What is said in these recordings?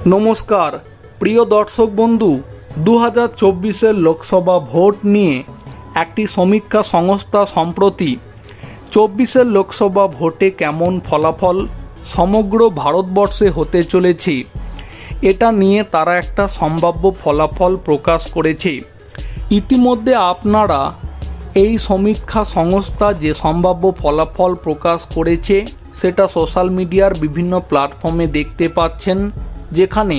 नमस्कार प्रिय दर्शक बंधु 2024 लोकसभा भोट निये एकटी समीक्षा संस्था सम्प्रति 24 लोकसभा भोटे केमन फलाफल समग्र भारतवर्षे होते चलेছে এটা নিয়ে তারা একটা সম্ভাব্য ফলাফল প্রকাশ করেছে। ইতিমধ্যে আপনারা এই সমীক্ষা সংস্থা যে সম্ভাব্য ফলাফল প্রকাশ করেছে সেটা সোশ্যাল মিডিয়ার বিভিন্ন প্ল্যাটফর্মে দেখতে পাচ্ছেন, যেখানে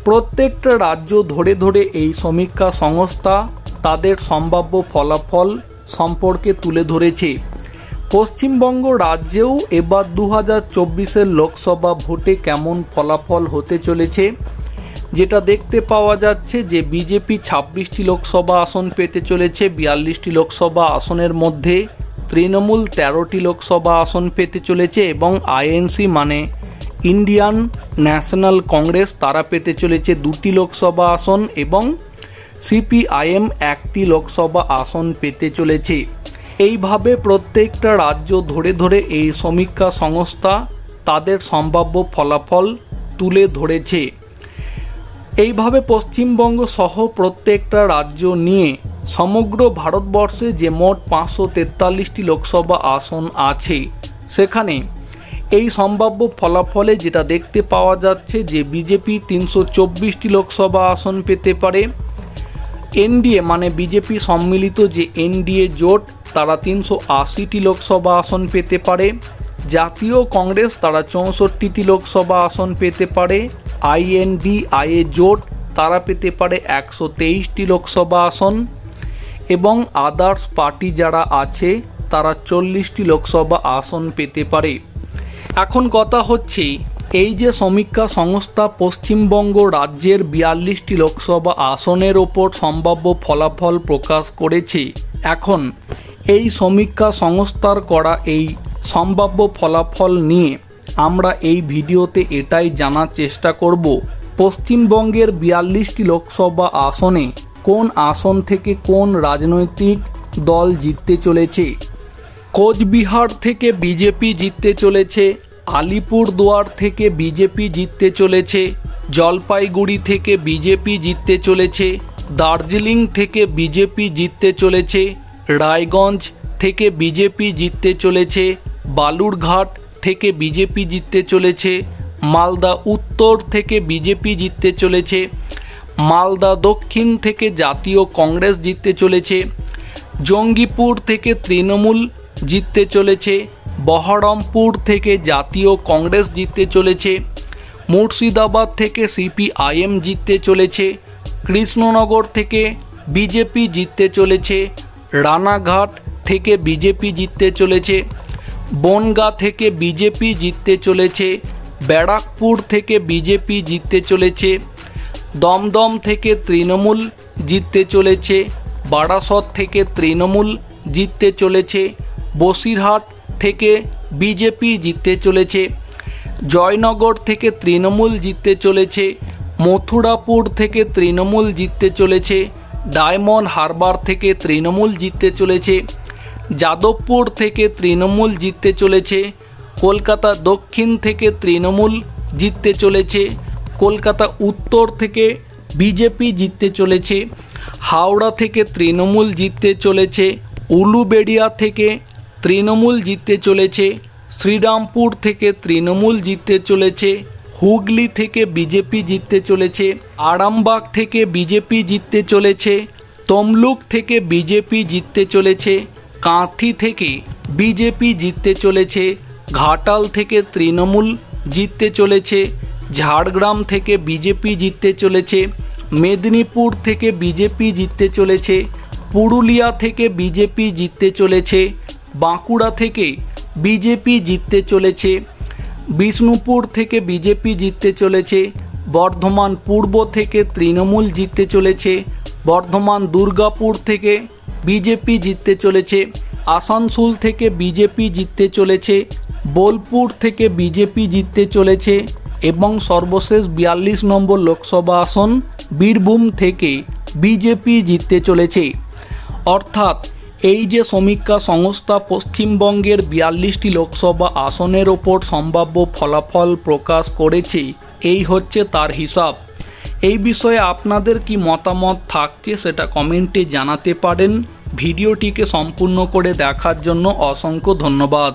প্রত্যেকটা রাজ্য ধরে ধরে এই সমীক্ষা সংস্থা তাদের সম্ভাব্য ফলাফল সম্পর্কে তুলে ধরেছে। পশ্চিমবঙ্গ রাজ্যেও এবার 2024 লোকসভা ভোটে কেমন ফলাফল হতে চলেছে, যেটা দেখতে পাওয়া যাচ্ছে যে বিজেপি 26টি লোকসভা আসন পেতে চলেছে। 42টি লোকসভা আসনের মধ্যে তৃণমূল 13টি লোকসভা আসন পেতে চলেছে এবং আইএনসি মানে ইন্ডিয়ান ন্যাশনাল কংগ্রেস তারা পেতে চলেছে 2টি লোকসভা আসন এবং সিপিআইএম 1টি লোকসভা আসন পেতে চলেছে। এইভাবে প্রত্যেকটা রাজ্য ধরে ধরে এই সমীক্ষা সংস্থা তাদের সম্ভাব্য ফলাফল তুলে ধরেছে। এইভাবে পশ্চিমবঙ্গ সহ প্রত্যেকটা রাজ্য নিয়ে সমগ্র ভারতবর্ষে যে মোট 543টি লোকসভা আসন আছে, সেখানে এই সম্ভাব্য ফলাফলে যেটা দেখতে পাওয়া যাচ্ছে যে বিজেপি 324টি লোকসভা আসন পেতে পারে। এনডিএ মানে বিজেপি সম্মিলিত যে এনডিএ জোট তারা 380টি লোকসভা আসন পেতে পারে। জাতীয় কংগ্রেস তারা 64টি লোকসভা আসন পেতে পারে। আইএনডিআইএ জোট তারা পেতে পারে 123টি লোকসভা আসন এবং আদার্স পার্টি যারা আছে তারা 40টি লোকসভা আসন পেতে পারে। এখন কথা হচ্ছে এই যে সমীক্ষা সংস্থা পশ্চিমবঙ্গ রাজ্যের 42টি লোকসভা আসনের ওপর সম্ভাব্য ফলাফল প্রকাশ করেছে, এখন এই সমীক্ষা সংস্থার করা এই সম্ভাব্য ফলাফল নিয়ে আমরা এই ভিডিওতে এটাই জানার চেষ্টা করব পশ্চিমবঙ্গের 42টি লোকসভা আসনে কোন আসন থেকে কোন রাজনৈতিক দল জিততে চলেছে। কোচবিহার থেকে বিজেপি জিততে চলেছে, আলিপুরদুয়ার থেকে বিজেপি জিততে চলেছে, জলপাইগুড়ি থেকে বিজেপি জিততে চলেছে, দার্জিলিং থেকে বিজেপি জিততে চলেছে, রায়গঞ্জ থেকে বিজেপি জিততে চলেছে, বালুরঘাট থেকে বিজেপি জিততে চলেছে, মালদা উত্তর থেকে বিজেপি জিততে চলেছে, মালদা দক্ষিণ থেকে জাতীয় কংগ্রেস জিততে চলেছে, জঙ্গিপুর থেকে তৃণমূল জিততে চলেছে, বহরমপুর থেকে জাতীয় কংগ্রেস জিততে চলেছে, মুর্শিদাবাদ থেকে সিপিআইএম জিততে চলেছে, কৃষ্ণনগর থেকে বিজেপি জিততে চলেছে, রানাঘাট থেকে বিজেপি জিততে চলেছে, বনগাঁ থেকে বিজেপি জিততে চলেছে, ব্যারাকপুর থেকে বিজেপি জিততে চলেছে, দমদম থেকে তৃণমূল জিততে চলেছে, বারাসত থেকে তৃণমূল জিততে চলেছে, বসিরহাট থেকে বিজেপি জিততে চলেছে, জয়নগর থেকে তৃণমূল জিততে চলেছে, মথুরাপুর থেকে তৃণমূল জিততে চলেছে, ডায়মন্ড হারবার থেকে তৃণমূল জিততে চলেছে, যাদবপুর থেকে তৃণমূল জিততে চলেছে, কলকাতা দক্ষিণ থেকে তৃণমূল জিততে চলেছে, কলকাতা উত্তর থেকে বিজেপি জিততে চলেছে, হাওড়া থেকে তৃণমূল জিততে চলেছে, উলুবেড়িয়া থেকে তৃণমূল জিততে চলেছে, শ্রীরামপুর থেকে তৃণমূল জিততে চলেছে, হুগলি থেকে বিজেপি জিততে চলেছে, আরামবাগ থেকে বিজেপি জিততে চলেছে, তমলুক থেকে বিজেপি জিততে চলেছে, কাঁথি থেকে বিজেপি জিততে চলেছে, ঘাটাল থেকে তৃণমূল জিততে চলেছে, ঝাড়গ্রাম থেকে বিজেপি জিততে চলেছে, মেদিনীপুর থেকে বিজেপি জিততে চলেছে, পুরুলিয়া থেকে বিজেপি জিততে চলেছে, বাঁকুড়া থেকে বিজেপি জিততে চলেছে, বিষ্ণুপুর থেকে বিজেপি জিততে চলেছে, বর্ধমান পূর্ব থেকে তৃণমূল জিততে চলেছে, বর্ধমান দুর্গাপুর থেকে বিজেপি জিততে চলেছে, আসানসোল থেকে বিজেপি জিততে চলেছে, বোলপুর থেকে বিজেপি জিততে চলেছে এবং সর্বশেষ 42 নম্বর লোকসভা আসন বীরভূম থেকে বিজেপি জিততে চলেছে। অর্থাৎ এই যে সমীক্ষা সংস্থা পশ্চিমবঙ্গের 42টি লোকসভা আসনের ওপর সম্ভাব্য ফলাফল প্রকাশ করেছে, এই হচ্ছে তার হিসাব। এই বিষয়ে আপনাদের কি মতামত থাকছে সেটা কমেন্টে জানাতে পারেন। ভিডিওটিকে সম্পূর্ণ করে দেখার জন্য অসংখ্য ধন্যবাদ।